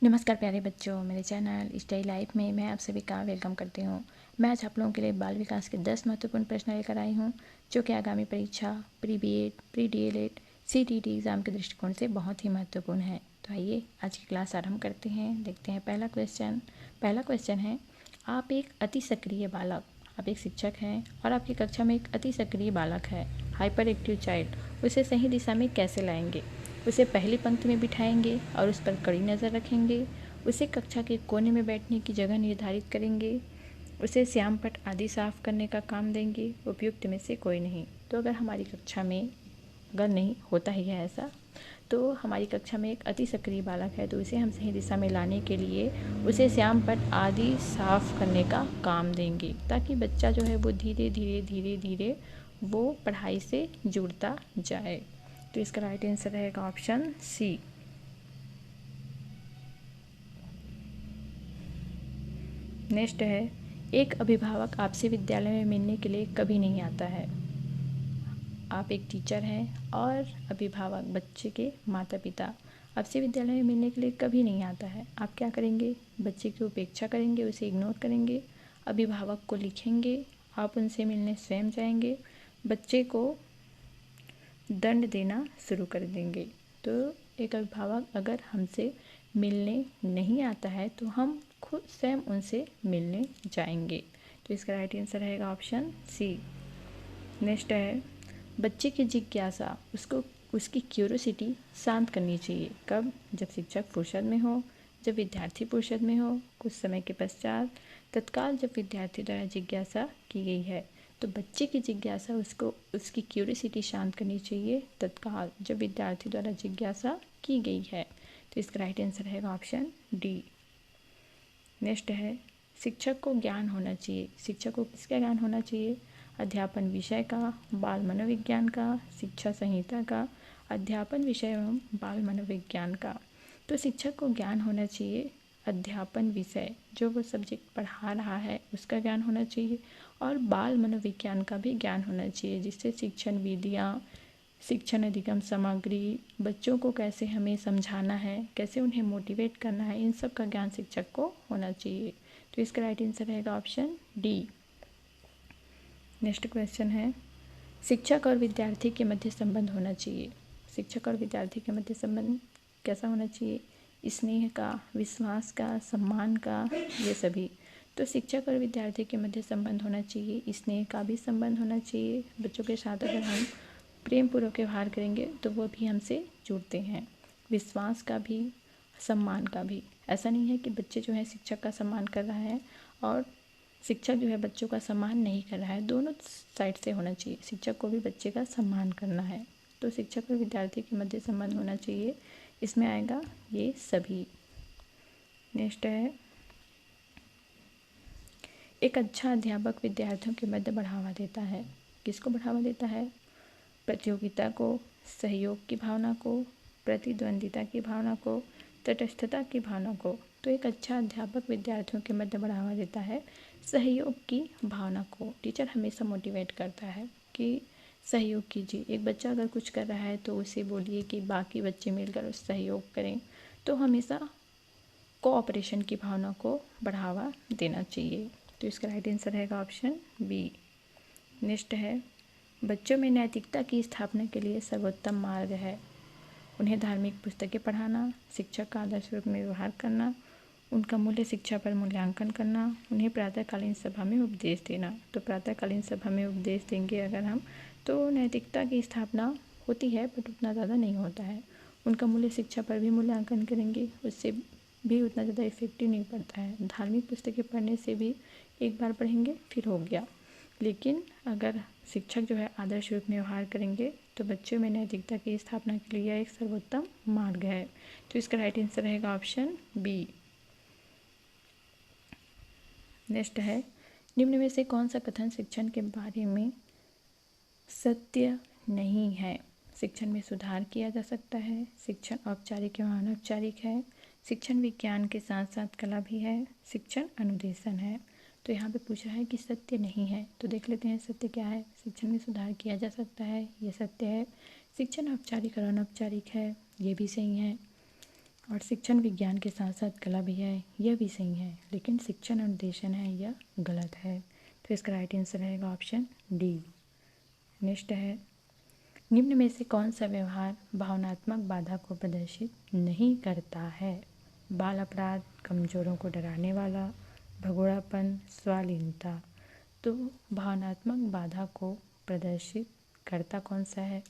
नमस्कार प्यारे बच्चों, मेरे चैनल स्टडी लाइफ में मैं आप सभी का वेलकम करती हूँ। मैं आज आप लोगों के लिए बाल विकास के 10 महत्वपूर्ण प्रश्न लेकर आई हूँ, जो कि आगामी परीक्षा pre BEd, pre DElEd, CTT exam के दृष्टिकोण से बहुत ही महत्वपूर्ण है। तो आइए आज की क्लास आरंभ करते हैं। देखते हैं पहला क्वेश्चन है, आप एक अति सक्रिय बालक, आप एक शिक्षक हैं और आपकी कक्षा में एक अति सक्रिय बालक है, हाइपर एक्टिव चाइल्ड, उसे सही दिशा में कैसे लाएंगे? उसे पहली पंक्ति में बिठाएंगे और उस पर कड़ी नज़र रखेंगे। उसे कक्षा के कोने में बैठने की जगह निर्धारित करेंगे। उसे श्याम पट आदि साफ करने का काम देंगे। उपयुक्त में से कोई नहीं। तो अगर हमारी कक्षा में, अगर नहीं होता ही है ऐसा, तो हमारी कक्षा में एक अति सक्रिय बालक है, तो उसे हम सही दिशा में लाने के लिए उसे श्याम पट आदि साफ करने का काम देंगे, ताकि बच्चा जो है वो धीरे धीरे धीरे धीरे वो पढ़ाई से जुड़ता जाए। तो इसका राइट आंसर रहेगा ऑप्शन सी। नेक्स्ट है, एक अभिभावक आपसे विद्यालय में मिलने के लिए कभी नहीं आता है। आप एक टीचर हैं और अभिभावक, बच्चे के माता पिता, आपसे विद्यालय में मिलने के लिए कभी नहीं आता है। आप क्या करेंगे? बच्चे की उपेक्षा करेंगे, उसे इग्नोर करेंगे, अभिभावक को लिखेंगे, आप उनसे मिलने स्वयं जाएंगे, बच्चे को दंड देना शुरू कर देंगे। तो एक अभिभावक अगर हमसे मिलने नहीं आता है तो हम खुद स्वयं उनसे मिलने जाएंगे। तो इसका राइट आंसर रहेगा ऑप्शन सी। नेक्स्ट है, बच्चे की जिज्ञासा, उसकी क्यूरोसिटी शांत करनी चाहिए। कब? जब शिक्षक फुर्सत में हो, जब विद्यार्थी फुर्सत में हो, कुछ समय के पश्चात, तत्काल जब विद्यार्थी द्वारा जिज्ञासा की गई है। तो बच्चे की जिज्ञासा, उसकी क्यूरियोसिटी शांत करनी चाहिए तत्काल जब विद्यार्थी द्वारा जिज्ञासा की गई है। तो इसका राइट आंसर रहेगा ऑप्शन डी। नेक्स्ट है, शिक्षक को ज्ञान होना चाहिए। शिक्षक को किसका ज्ञान होना चाहिए? अध्यापन विषय का, बाल मनोविज्ञान का, शिक्षा संहिता का, अध्यापन विषय एवं बाल मनोविज्ञान का। तो शिक्षक को ज्ञान होना चाहिए अध्यापन विषय, जो वो सब्जेक्ट पढ़ा रहा है उसका ज्ञान होना चाहिए, और बाल मनोविज्ञान का भी ज्ञान होना चाहिए, जिससे शिक्षण विधियाँ, शिक्षण अधिगम सामग्री, बच्चों को कैसे हमें समझाना है, कैसे उन्हें मोटिवेट करना है, इन सब का ज्ञान शिक्षक को होना चाहिए। तो इसका राइट आंसर रहेगा ऑप्शन डी। नेक्स्ट क्वेश्चन है, शिक्षक और विद्यार्थी के मध्य संबंध होना चाहिए। शिक्षक और विद्यार्थी के मध्य संबंध कैसा होना चाहिए? स्नेह का, विश्वास का, सम्मान का, ये सभी। तो शिक्षक और विद्यार्थी के मध्य संबंध होना चाहिए, स्नेह का भी संबंध होना चाहिए। बच्चों के साथ अगर हम प्रेम पूर्वक व्यवहार करेंगे तो वो भी हमसे जुड़ते हैं। विश्वास का भी, सम्मान का भी। ऐसा नहीं है कि बच्चे जो है शिक्षक का सम्मान कर रहा है और शिक्षक जो है बच्चों का सम्मान नहीं कर रहा है। दोनों साइड से होना चाहिए, शिक्षक को भी बच्चे का सम्मान करना है। तो शिक्षक और विद्यार्थी के मध्य संबंध होना चाहिए, इसमें आएगा ये सभी। नेक्स्ट है, एक अच्छा अध्यापक विद्यार्थियों के मध्य बढ़ावा देता है। किसको बढ़ावा देता है? प्रतियोगिता को, सहयोग की भावना को, प्रतिद्वंदिता की भावना को, तटस्थता की भावना को। तो एक अच्छा अध्यापक विद्यार्थियों के मध्य बढ़ावा देता है सहयोग की भावना को। टीचर हमेशा मोटिवेट करता है कि सहयोग कीजिए। एक बच्चा अगर कुछ कर रहा है तो उसे बोलिए कि बाकी बच्चे मिलकर उस सहयोग करें। तो हमेशा कोऑपरेशन की भावना को बढ़ावा देना चाहिए। तो इसका राइट आंसर रहेगा ऑप्शन बी। नेक्स्ट है, बच्चों में नैतिकता की स्थापना के लिए सर्वोत्तम मार्ग है उन्हें धार्मिक पुस्तकें पढ़ाना, शिक्षक का आदर्श रूप में व्यवहार करना, उनका मूल्य शिक्षा पर मूल्यांकन करना, उन्हें प्रातःकालीन सभा में उपदेश देना। तो प्रातःकालीन सभा में उपदेश देंगे अगर हम, तो नैतिकता की स्थापना होती है बट उतना ज़्यादा नहीं होता है। उनका मूल्य शिक्षा पर भी मूल्यांकन करेंगे, उससे भी उतना ज़्यादा इफेक्टिव नहीं पड़ता है। धार्मिक पुस्तकें पढ़ने से भी एक बार पढ़ेंगे फिर हो गया, लेकिन अगर शिक्षक जो है आदर्श रूप में व्यवहार करेंगे तो बच्चों में नैतिकता की स्थापना के लिए एक सर्वोत्तम मार्ग है। तो इसका राइट आंसर रहेगा ऑप्शन बी। नेक्स्ट है, निम्न में से कौन सा कथन शिक्षण के बारे में सत्य नहीं है? शिक्षण में सुधार किया जा सकता है, शिक्षण औपचारिक एवं अनौपचारिक है, शिक्षण विज्ञान के साथ साथ कला भी है, शिक्षण अनुदेशन है। तो यहाँ पे पूछा है कि सत्य नहीं है, तो देख लेते हैं सत्य क्या है। शिक्षण में सुधार किया जा सकता है, ये सत्य है। शिक्षण औपचारिक और अनौपचारिक है, ये भी सही है। और और शिक्षण विज्ञान के साथ साथ कला भी है, यह भी सही है, लेकिन शिक्षण अनुदेशन है यह गलत है। तो इसका राइट आंसर रहेगा ऑप्शन डी। नेक्स्ट है, निम्न में से कौन सा व्यवहार भावनात्मक बाधा को प्रदर्शित नहीं करता है? बाल अपराध, कमजोरों को डराने वाला, भगोड़ापन, स्वालीनता। तो भावनात्मक बाधा को प्रदर्शित करता कौन सा है?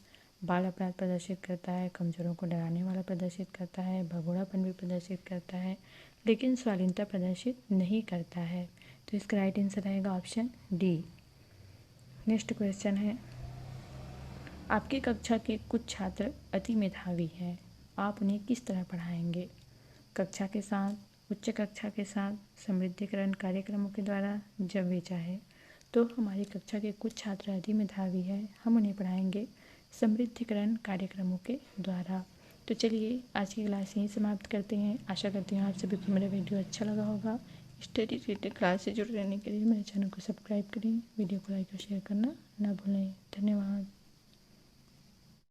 बाल अपराध प्रदर्शित करता है, कमजोरों को डराने वाला प्रदर्शित करता है, भगोड़ापन भी प्रदर्शित करता है, लेकिन स्वालीनता प्रदर्शित नहीं करता है। तो इसका राइट आंसर रहेगा ऑप्शन डी। नेक्स्ट क्वेश्चन है, आपकी कक्षा के कुछ छात्र अति मेधावी हैं, आप उन्हें किस तरह पढ़ाएंगे? कक्षा के साथ, उच्च कक्षा के साथ, समृद्धिकरण कार्यक्रमों के द्वारा, जब वे चाहे। तो हमारी कक्षा के कुछ छात्र अति मेधावी हैं, हम उन्हें पढ़ाएंगे समृद्धिकरण कार्यक्रमों के द्वारा। तो चलिए आज की क्लास यहीं समाप्त करते हैं। आशा करती हूँ आप सभी को मेरा वीडियो अच्छा लगा होगा। स्टडी रिलेटेड क्लास से जुड़े रहने के लिए मेरे चैनल को सब्सक्राइब करें, वीडियो को लाइक और शेयर करना ना भूलें। धन्यवाद।